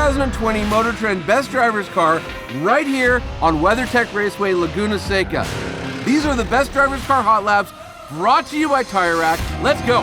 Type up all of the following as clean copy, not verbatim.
2020 MotorTrend Best Drivers Car right here on WeatherTech Raceway, Laguna Seca. These are the Best Drivers Car Hot Laps brought to you by Tire Rack. Let's go.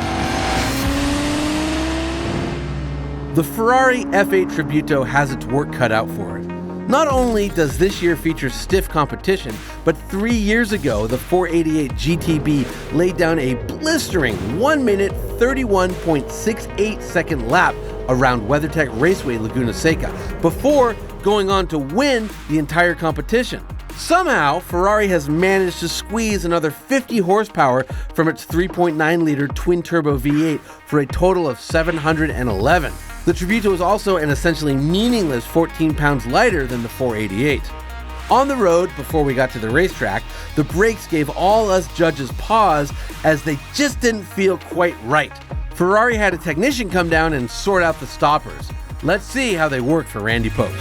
The Ferrari F8 Tributo has its work cut out for it. Not only does this year feature stiff competition, but 3 years ago, the 488 GTB laid down a blistering 1 minute 31.68 second lap around WeatherTech Raceway Laguna Seca before going on to win the entire competition. Somehow, Ferrari has managed to squeeze another 50 horsepower from its 3.9-liter twin-turbo V8 for a total of 711. The Tributo is also an essentially meaningless 14 pounds lighter than the 488. On the road, before we got to the racetrack, the brakes gave all us judges pause as they just didn't feel quite right. Ferrari had a technician come down and sort out the stoppers. Let's see how they work for Randy Post.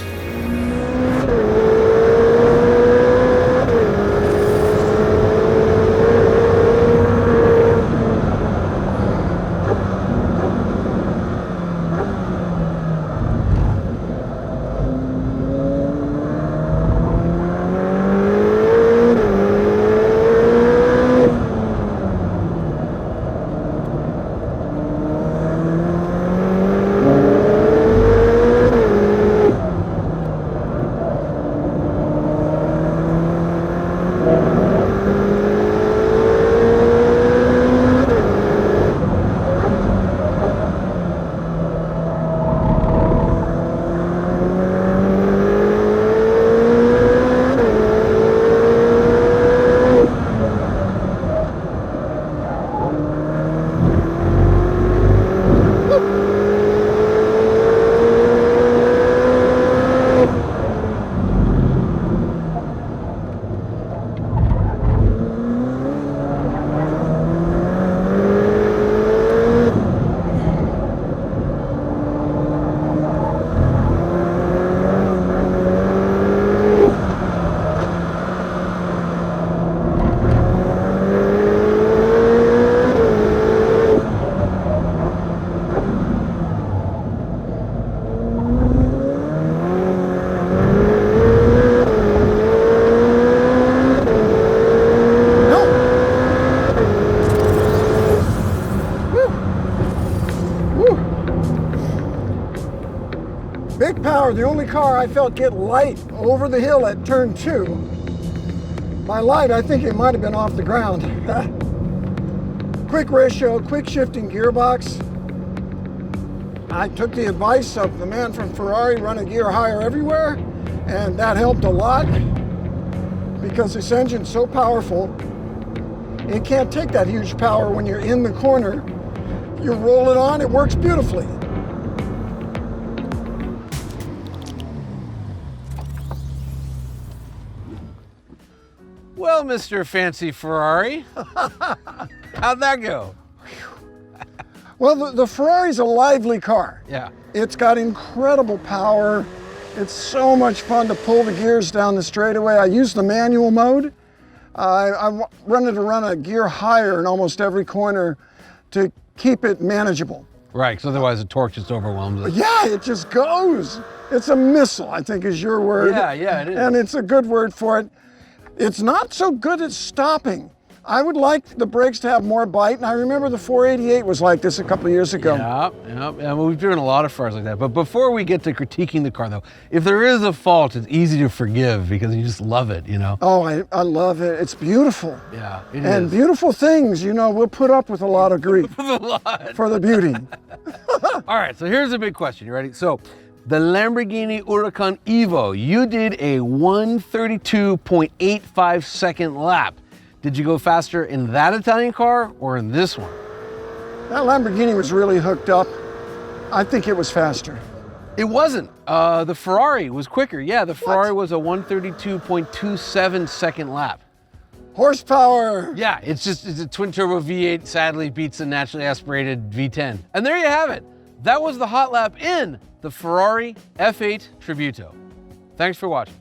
Big power, the only car I felt get light over the hill at turn 2. By light, I think it might have been off the ground. Quick ratio, quick shifting gearbox. I took the advice of the man from Ferrari, run a gear higher everywhere, and that helped a lot because this engine's so powerful, it can't take that huge power when you're in the corner. You roll it on, it works beautifully. Well, Mr. Fancy Ferrari, how'd that go? Well, the Ferrari's a lively car. Yeah. It's got incredible power. It's so much fun to pull the gears down the straightaway. I use the manual mode. I wanted to run a gear higher in almost every corner to keep it manageable. Right, because otherwise the torque just overwhelms it. Yeah, it just goes. It's a missile, I think is your word. Yeah, it is. And it's a good word for it. It's not so good at stopping. I would like the brakes to have more bite, and I remember the 488 was like this a couple of years ago. Yeah, well, we've driven a lot of Ferraris like that. But before we get to critiquing the car, though, if there is a fault, it's easy to forgive because you just love it, you know? Oh, I love it. It's beautiful. Yeah, it is. And beautiful things, you know, we'll put up with a lot of grief for the beauty. All right, so here's a big question. You ready? So, the Lamborghini Huracan Evo, you did a 132.85 second lap. Did you go faster in that Italian car or in this one? That Lamborghini was really hooked up. I think it was faster. It wasn't. The Ferrari was quicker. Yeah, the Ferrari was a 132.27 second lap. Horsepower. Yeah, it's a twin turbo V8, sadly beats a naturally aspirated V10. And there you have it. That was the hot lap in the Ferrari F8 Tributo. Thanks for watching.